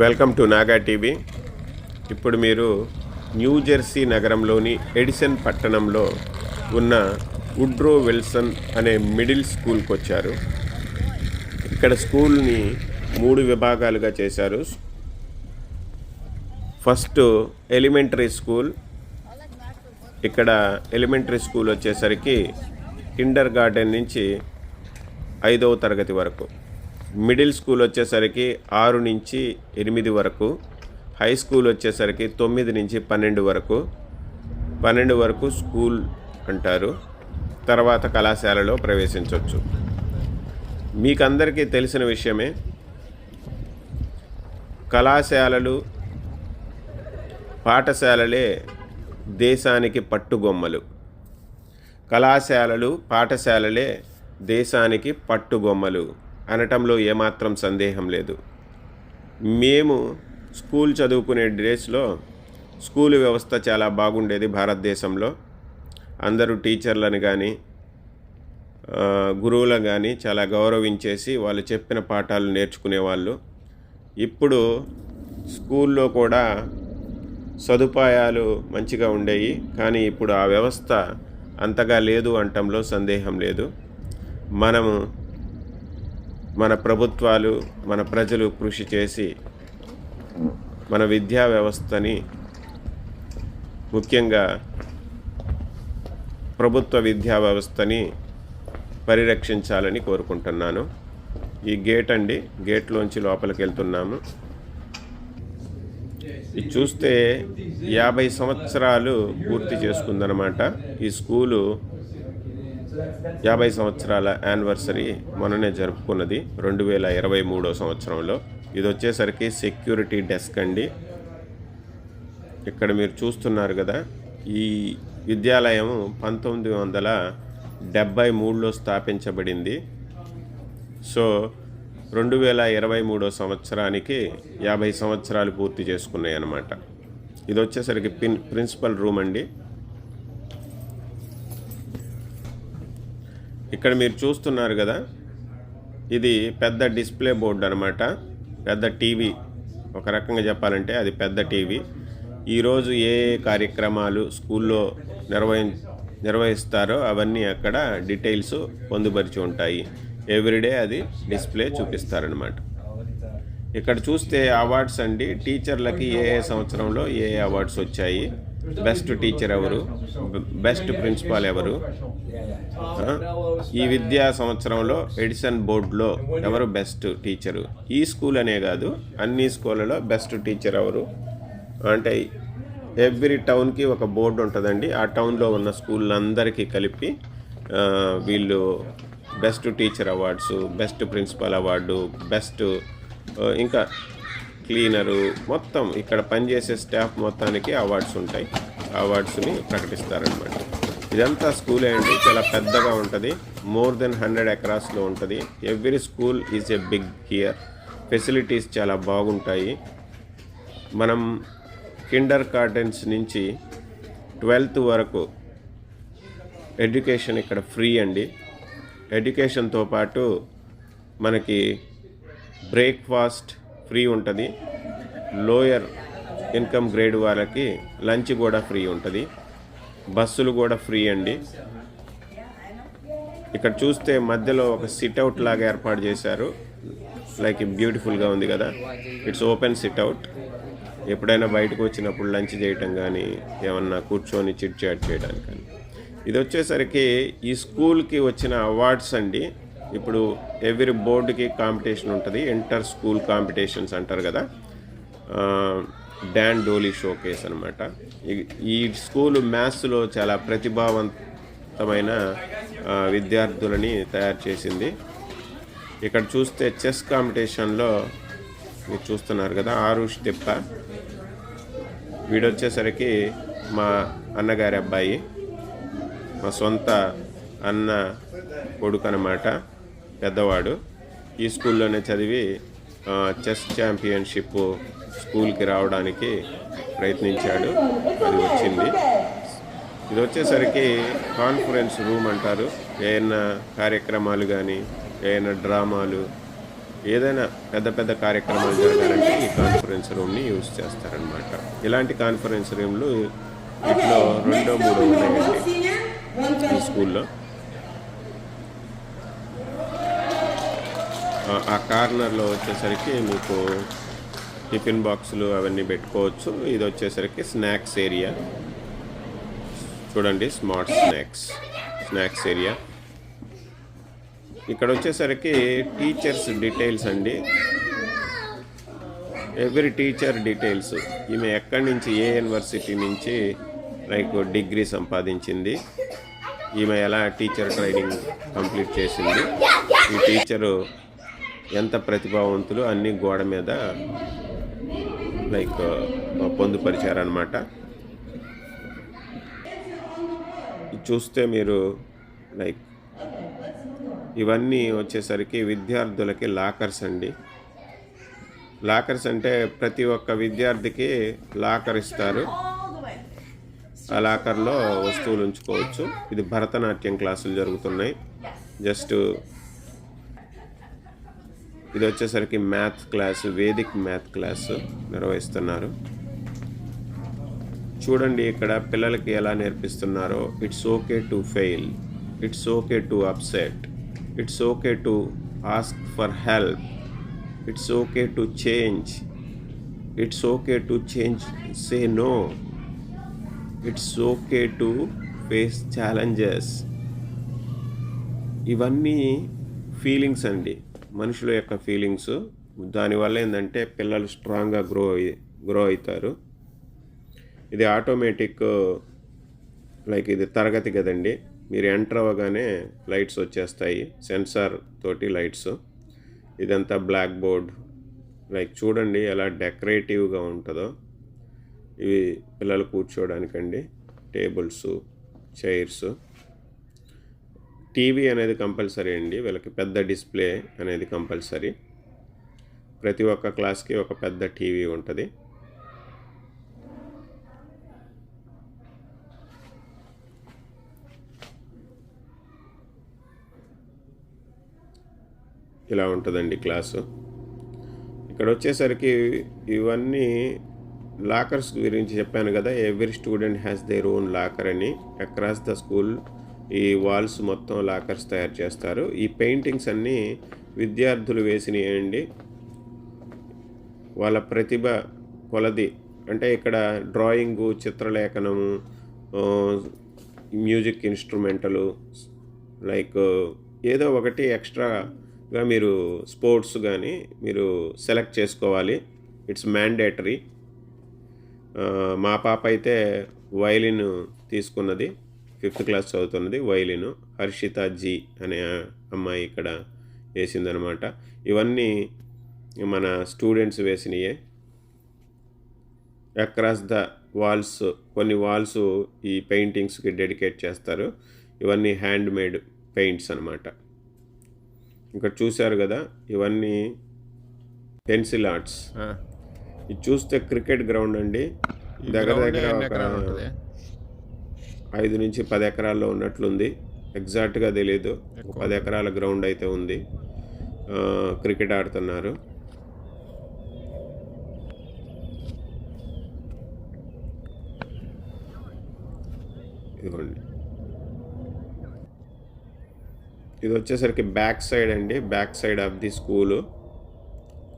Welcome to Naga TV. ఇప్పుడు మీరు new Jersey నగరంలోని ఎడిసన్ పట్టణంలో ఉన్న వుడ్రో విల్సన్ అనే మిడిల్ స్కూల్కి వచ్చారు. ఇక్కడ స్కూల్ని 3 విభాగాలుగా చేశారు. First elementary school. ఇక్కడ ఎలిమెంటరీ స్కూల్ వచ్చేసరికి కిండర్ గార్డెన్ నుంచి 5వ తరగతి వరకు. మిడిల్ స్కూల్ వచ్చేసరికి 6 నుంచి 8 వరకు. హై స్కూల్ వచ్చేసరికి 9 నుంచి 12 వరకు. 12 వరకు స్కూల్ అంటారు. తర్వాత కళాశాలలో ప్రవేశించవచ్చు. మీకందరికీ తెలిసిన విషయమే, కళాశాలలు పాఠశాలలే దేశానికి పట్టుగొమ్మలు. కళాశాలలు పాఠశాలలే దేశానికి పట్టుగొమ్మలు అనటంలో ఏమాత్రం సందేహం లేదు. మేము స్కూల్ చదువుకునే డేస్లో స్కూల్ వ్యవస్థ చాలా బాగుండేది భారతదేశంలో. అందరూ టీచర్లను కానీ గురువులను కానీ చాలా గౌరవించేసి వాళ్ళు చెప్పిన పాఠాలు నేర్చుకునేవాళ్ళు. ఇప్పుడు స్కూల్లో కూడా సదుపాయాలు మంచిగా ఉండేవి, కానీ ఇప్పుడు ఆ వ్యవస్థ అంతగా లేదు అనటంలో సందేహం లేదు. మన ప్రభుత్వాలు, మన ప్రజలు కృషి చేసి మన విద్యా వ్యవస్థని, ముఖ్యంగా ప్రభుత్వ విద్యా వ్యవస్థని పరిరక్షించాలని కోరుకుంటున్నాను. ఈ గేట్ అండి, గేట్లోంచి లోపలికి వెళ్తున్నాము. ఇది చూస్తే 50 సంవత్సరాలు పూర్తి చేసుకుందనమాట. ఈ స్కూలు 50 సంవత్సరాల యానివర్సరీ మొన్ననే జరుపుకున్నది 2023 సంవత్సరంలో. ఇది వచ్చేసరికి సెక్యూరిటీ డెస్క్ అండి. ఇక్కడ మీరు చూస్తున్నారు కదా, ఈ విద్యాలయం 1973లో స్థాపించబడింది. సో 2023 సంవత్సరానికి 50 సంవత్సరాలు పూర్తి చేసుకున్నాయి అన్నమాట. ఇది వచ్చేసరికి ప్రిన్సిపల్ రూమ్ అండి. ఇక్కడ మీరు చూస్తున్నారు కదా, ఇది పెద్ద డిస్ప్లే బోర్డు అనమాట. పెద్ద టీవీ, ఒక రకంగా చెప్పాలంటే అది పెద్ద టీవీ. ఈరోజు ఏ కార్యక్రమాలు స్కూల్లో నిర్వహిస్తారో అవన్నీ అక్కడ డీటెయిల్స్ పొందుపరిచి ఉంటాయి. ఎవ్రీడే అది డిస్ప్లే చూపిస్తారనమాట. ఇక్కడ చూస్తే అవార్డ్స్ అండి. టీచర్లకి ఏ సంవత్సరంలో ఏ అవార్డ్స్ వచ్చాయి, బెస్ట్ టీచర్ ఎవరు, బెస్ట్ ప్రిన్సిపాల్ ఎవరు, ఈ విద్యా సంవత్సరంలో ఎడిసన్ బోర్డులో ఎవరు బెస్ట్ టీచరు, ఈ స్కూల్ అనే కాదు అన్ని స్కూళ్ళలో బెస్ట్ టీచర్ ఎవరు అంటే ఎవ్రీ టౌన్కి ఒక బోర్డు ఉంటుందండి. ఆ టౌన్లో ఉన్న స్కూళ్ళందరికీ కలిపి వీళ్ళు best teacher awards, best principal award, best ఇంకా క్లీనరు, మొత్తం ఇక్కడ పనిచేసే స్టాఫ్ మొత్తానికి అవార్డ్స్ ఉంటాయి. అవార్డ్స్ని ప్రకటిస్తారనమాట. ఇదంతా స్కూలే అండి, చాలా పెద్దగా ఉంటుంది. మోర్ దెన్ 100 ఎకరాస్లో ఉంటుంది. Every school is a big here. Facilities చాలా బాగుంటాయి. మనం కిండర్ గార్డెన్స్ నుంచి 12th వరకు ఎడ్యుకేషన్ ఇక్కడ ఫ్రీ అండి. ఎడ్యుకేషన్తో పాటు మనకి బ్రేక్ఫాస్ట్ ఫ్రీ ఉంటుంది. లోయర్ ఇన్కమ్ గ్రేడ్ వాళ్ళకి లంచ్ కూడా ఫ్రీ ఉంటుంది. బస్సులు కూడా ఫ్రీ అండి. ఇక్కడ చూస్తే మధ్యలో ఒక సిట్అవుట్ లాగా ఏర్పాటు చేశారు. లైక్ బ్యూటిఫుల్గా ఉంది కదా. It's open sit-out. ఎప్పుడైనా బయటకు వచ్చినప్పుడు లంచ్ చేయటం కానీ, ఏమన్నా కూర్చొని చిట్ చాట్ చేయడానికి కానీ. ఇది వచ్చేసరికి ఈ స్కూల్కి వచ్చిన అవార్డ్స్ అండి. ఇప్పుడు ఎవ్రీ బోర్డుకి కాంపిటీషన్ ఉంటుంది. ఇంటర్ స్కూల్ కాంపిటీషన్స్ అంటారు కదా, డాన్ డోలీ షోకేస్ అనమాట. ఈ స్కూలు మ్యాథ్స్లో చాలా ప్రతిభావంతమైన విద్యార్థులని తయారు చేసింది. ఇక్కడ చూస్తే చెస్ కాంపిటీషన్లో మీరు చూస్తున్నారు కదా, ఆరుష్ తిప్ప. వీడొచ్చేసరికి మా అన్నగారి అబ్బాయి, మా సొంత అన్న కొడుకు అన్నమాట, పెద్దవాడు. ఈ స్కూల్లోనే చదివి చెస్ ఛాంపియన్షిప్ స్కూల్కి రావడానికి ప్రయత్నించాడు, అది వచ్చింది. ఇది వచ్చేసరికి కాన్ఫరెన్స్ రూమ్ అంటారు. ఏమైనా కార్యక్రమాలు కానీ, ఏమైనా డ్రామాలు, ఏదైనా పెద్ద పెద్ద కార్యక్రమాలు జరగాలంటే ఈ కాన్ఫరెన్స్ రూమ్ని యూజ్ చేస్తారనమాట. ఇలాంటి కాన్ఫరెన్స్ రూమ్లు ఇట్లో 2, 3 ఉన్నాయండి ఈ స్కూల్లో. ఆ కార్నర్లో వచ్చేసరికి మీకు టిఫిన్ బాక్సులు అవన్నీ పెట్టుకోవచ్చు. ఇది వచ్చేసరికి స్నాక్స్ ఏరియా చూడండి, స్మార్ట్ స్నాక్స్ ఏరియా. ఇక్కడ వచ్చేసరికి టీచర్స్ డీటెయిల్స్ అండి, ఎవ్రీ టీచర్ డీటెయిల్స్. ఈమె ఎక్కడి నుంచి, ఏ యూనివర్సిటీ నుంచి లైక్ డిగ్రీ సంపాదించింది, ఈమె ఎలా టీచర్ ట్రైనింగ్ కంప్లీట్ చేసింది, ఈ టీచరు ఎంత ప్రతిభావంతులు అన్నీ గోడ మీద లైక్ పొందుపరిచారనమాట. చూస్తే మీరు లైక్ ఇవన్నీ వచ్చేసరికి విద్యార్థులకి లాకర్స్ అండి. లాకర్స్ అంటే ప్రతి ఒక్క విద్యార్థికి లాకర్ ఇస్తారు. ఆ లాకర్లో వస్తువులు ఉంచుకోవచ్చు. ఇది భరతనాట్యం క్లాసులు జరుగుతున్నాయి. జస్ట్ ఇది వచ్చేసరికి math class, Vedic math class నిర్వహిస్తున్నారు. చూడండి ఇక్కడ పిల్లలకి ఎలా నేర్పిస్తున్నారో. It's okay to fail, it's okay to upset, it's okay to ask for help, it's okay to change, it's okay to change, say no, it's okay to face challenges. ఇవన్నీ feelings అండి, మనుషుల యొక్క ఫీలింగ్స్. దానివల్ల ఏంటంటే పిల్లలు స్ట్రాంగ్గా grow అవుతారు. ఇది ఆటోమేటిక్ లైక్ ఇది తరగతి కదండి. మీరు ఎంటర్ అవ్వగానే లైట్స్ వచ్చేస్తాయి, సెన్సార్ తోటి లైట్స్. ఇదంతా బ్లాక్ బోర్డ్. లైక్ చూడండి ఎలా డెకరేటివ్గా ఉంటుందో. ఇవి పిల్లలు కూర్చోవడానికండి, టేబుల్స్, చైర్స్. టీవీ అనేది కంపల్సరీ అండి, వీళ్ళకి పెద్ద డిస్ప్లే అనేది కంపల్సరీ. ప్రతి ఒక్క క్లాస్కి ఒక పెద్ద టీవీ ఉంటుంది. ఇలా ఉంటుందండి క్లాసు. ఇక్కడ వచ్చేసరికి ఇవన్నీ లాకర్స్ గురించి చెప్పాను కదా. Every student has their own locker అని. అక్రాస్ ద స్కూల్ ఈ వాల్స్ మొత్తం లాకర్స్ తయారు చేస్తారు. ఈ పెయింటింగ్స్ అన్నీ విద్యార్థులు వేసినాయండి. వాళ్ళ ప్రతిభ కొలది. అంటే ఇక్కడ డ్రాయింగు, చిత్రలేఖనము, మ్యూజిక్ ఇన్స్ట్రుమెంటలు, లైక్ ఏదో ఒకటి ఎక్స్ట్రాగా మీరు స్పోర్ట్స్ కానీ మీరు సెలెక్ట్ చేసుకోవాలి. It's mandatory. మా పాప అయితే వయలిన్ తీసుకున్నది, 5th క్లాస్ చదువుతున్నది వయలిన్. హర్షిత జీ అనే అమ్మాయి ఇక్కడ వేసిందనమాట. ఇవన్నీ మన స్టూడెంట్స్ వేసినయే. అక్రాస్ ద వాల్స్, కొన్ని వాల్స్ ఈ పెయింటింగ్స్కి డెడికేట్ చేస్తారు. ఇవన్నీ హ్యాండ్ మేడ్ పెయింట్స్ అనమాట. ఇక్కడ చూశారు కదా, ఇవన్నీ పెన్సిల్ ఆర్ట్స్. ఇది చూస్తే క్రికెట్ గ్రౌండ్ అండి. దగ్గర ఒక 5 నుంచి 10 ఎకరాల్లో ఉన్నట్లుంది. ఎగ్జాక్ట్గా తెలియదు. 10 ఎకరాల గ్రౌండ్ అయితే ఉంది. క్రికెట్ ఆడుతున్నారు. ఇదిగోండి, ఇది వచ్చేసరికి బ్యాక్ సైడ్ అండి, back side of the school.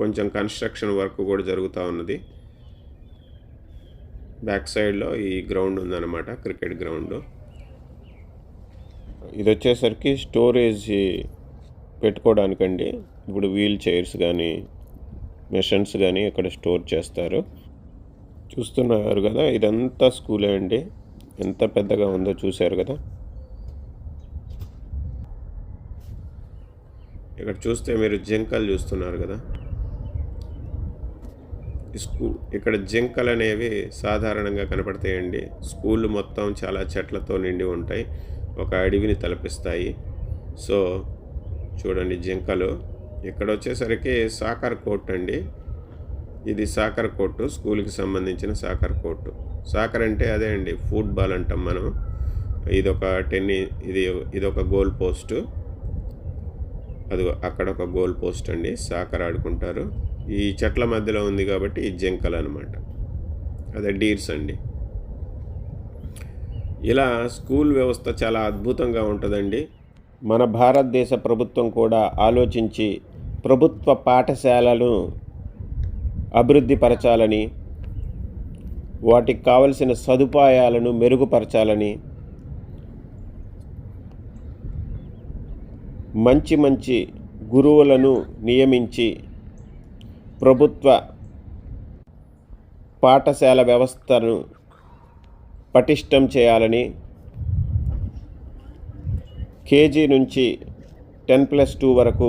కొంచెం కన్స్ట్రక్షన్ వర్క్ కూడా జరుగుతూ ఉన్నది. బ్యాక్ సైడ్లో ఈ గ్రౌండ్ ఉందన్నమాట, క్రికెట్ గ్రౌండ్. ఇది వచ్చేసరికి స్టోరేజ్ పెట్టుకోవడానికండి. ఇప్పుడు వీల్ చైర్స్ కానీ మెషిన్స్ కానీ ఇక్కడ స్టోర్ చేస్తారు. చూస్తున్నారు కదా, ఇదంతా స్కూలే అండి. ఎంత పెద్దగా ఉందో చూశారు కదా. ఇక్కడ చూస్తే మీరు జింకలు చూస్తున్నారు కదా. ఇక్కడ జింకలు అనేవి సాధారణంగా కనపడతాయండి. స్కూల్ మొత్తం చాలా చెట్లతో నిండి ఉంటాయి, ఒక అడవిని తలపిస్తాయి. సో చూడండి జింకలు. ఇక్కడ వచ్చేసరికి సాకర్ కోర్ట్ అండి. ఇది సాకర్ కోర్టు, స్కూల్కి సంబంధించిన సాకర్ కోర్టు. సాకర్ అంటే అదే అండి, ఫుట్బాల్ అంటాం మనం. ఇదొక ఇదొక గోల్ పోస్టు. ఇక్కడ చూస్తే మీరు జింకలు చూస్తున్నారు కదా. ఇదంతా స్కూలే అండి. ఎంత పెద్దగా ఉందో చూశారు కదా. ఇక్కడ చూస్తే మీరు జింకలు అనేవి సాధారణంగా కనపడతాయండి. స్కూల్ మొత్తం చాలా చెట్లతో నిండి ఉంటాయి, ఒక అడవిని తలపిస్తాయి. సో చూడండి జింకలు. ఇక్కడ వచ్చేసరికి సాకర్ కోర్ట్ అండి. ఇది సాకర్ కోర్టు, స్కూల్కి సంబంధించిన సాకర్ కోర్టు. సాకర్ అంటే అదే అండి, ఫుట్బాల్ అంటాం మనం. ఇదొక అదిగో అక్కడ ఒక గోల్ పోస్ట్ అండి, సాకర్ ఆడుకుంటారు. ఈ చెట్ల మధ్యలో ఉంది కాబట్టి ఈ జింకలు అనమాట, అదే డీర్స్ అండి. ఇలా స్కూల్ వ్యవస్థ చాలా అద్భుతంగా ఉంటుందండి. మన భారతదేశ ప్రభుత్వం కూడా ఆలోచించి ప్రభుత్వ పాఠశాలలను అభివృద్ధి పరచాలని, వాటికి కావలసిన సదుపాయాలను మెరుగుపరచాలని, మంచి మంచి గురువులను నియమించి ప్రభుత్వ పాఠశాల వ్యవస్థను పటిష్టం చేయాలని, కేజీ నుంచి 10+2 వరకు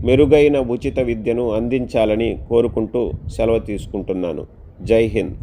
మెరుగైన ఉచిత విద్యను అందించాలని కోరుకుంటూ సెలవు తీసుకుంటున్నాను. జై హింద్.